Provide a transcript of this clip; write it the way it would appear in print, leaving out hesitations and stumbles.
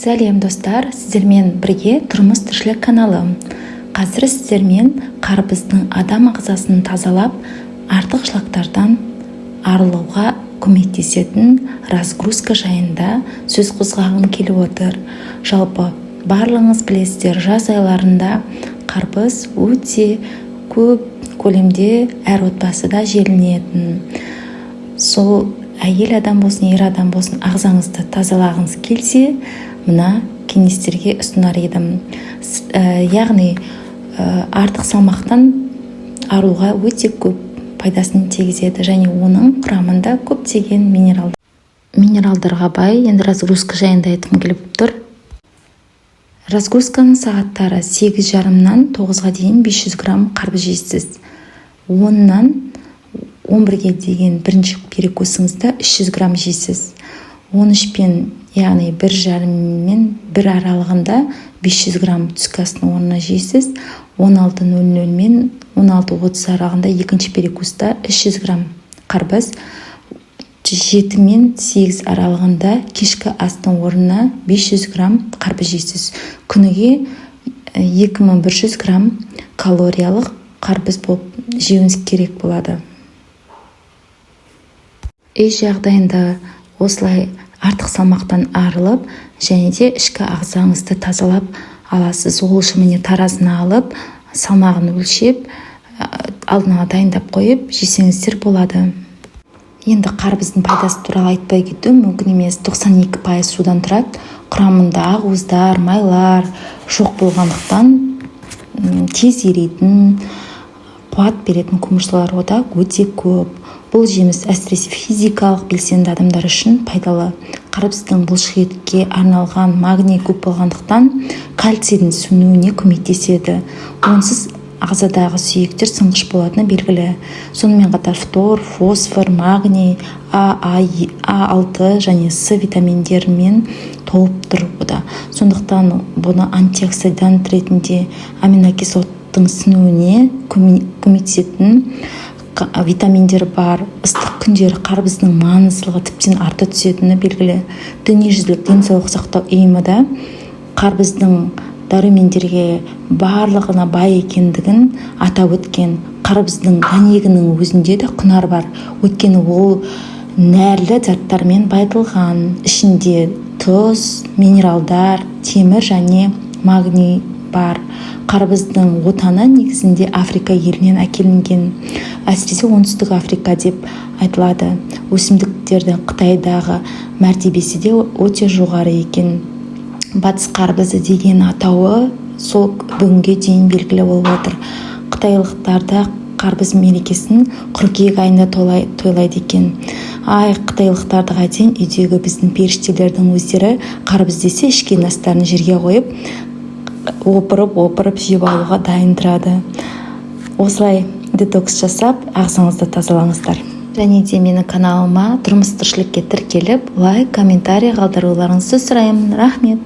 Сәлем достар, сіздермен бірге тұрмыс тіршілік каналы. Қазір сіздермен қарбыздың адам ағзасын тазалап, артықшылықтардан арылуға көмектесетін разгрузка жайында сөз қозғағым келіп отыр. Жалпы барлығыңыз білесіздер, жаз айларында қарбыз өте көп көлемде әр отбасыда желінетін. Сол әйел адам болсын, ер адам болсын, ағзаңызды тазалағыңыз келсе, мына кеңестерге ұсынар едім. Яғни артық салмақтан арылуға өте көп пайдасын тигізеді және оның құрамында көптеген минералдарға бай. Енді разгрузка жайында айтқым келіп тұр. Разгрузканың сағаттары 8:30-нан 9-ға дейін 500 грамм қарбыз жейсіз. 10-нан 11-ге деген бірінші перекусыңызда 300 грамм жейсіз. 13 пен яғни 1:30 мен 1 аралығында 500 грамм түскі астың орнына жейсіз. 16:00 мен 16:30 аралығында екінші перекуста 300 грамм қарбыз. 7 мен 8 аралығында кешкі астың орнына 500 грамм қарбыз жейсіз. Күніге 2100 грамм калориялық қарбыз болып жеуіңіз керек болады. Үй жағдайында осылай артық салмақтан арылып, және де ішкі ағзаңызды тазалап аласыз. Ол үшін міне таразыны алып, салмағын өлшеп, алдына дайындап қойып жесеңіздер болады. Енді қарбыздың пайдасы туралы айтпай кету мүмкін емес. 92% судан тұрады. Құрамында ақуыздар, майлар жоқ болғандықтан тез еритін, қуат беретін көмірсулар ода өте көп. Бұл жеміс әсіресе физикалық белсенді адамдар үшін пайдалы. Қарбыздың бұлшық етке арналған магний көп болғандықтан кальцийдің сөнуіне көмектеседі. Онсыз ағзадағы сүйектер сынғыш болатыны белгілі. Сонымен қатар фтор, фосфор, магний, А6 және С витаминдерімен толып тұр бұда. Сондықтан бұны антиоксидант ретінде аминокислоттың сіңуіне көмектесетін витаминдер бар. Ыстық күндері қарбыздың маңыздылығы тіптен арта түсетіні белгілі. Дүниежүзілік денсаулық сақтау ұйымы да қарбыздың дәрумендерге барлығына бай екендігін атап өткен. Қарбыздың дәнегінің өзінде де құнар бар. Өйткені ол нәрлі заттармен байытылған. Ішінде тұз, минералдар, темір және магний бар. Қарбыздың отаны негізінде Африка елінен әкелінген. Әсіресе оңтүстік Африка деп айтылады. Өсімдіктердің Қытайдағы мәртебесі де өте жоғары екен. Батыс қарбызы деген атауы сол бүгінге дейін белгілі болып отыр. Қытайлықтарда қарбыз мерекесін қыркүйек айында тойлайды екен. Қытайлықтарды қайтен үйдегі біздің періштелердің өздері қарбыз десе ішкен астарын жерге қойып, опырып жеп алуға дайын тұрады. Осылай детокс жасап, ағзаңызды тазалаңыздар. Және де менің каналыма тұрмыс тіршілікке тіркеліп, лайк, комментарий қалдыруларыңызды сұраймын. Рахмет.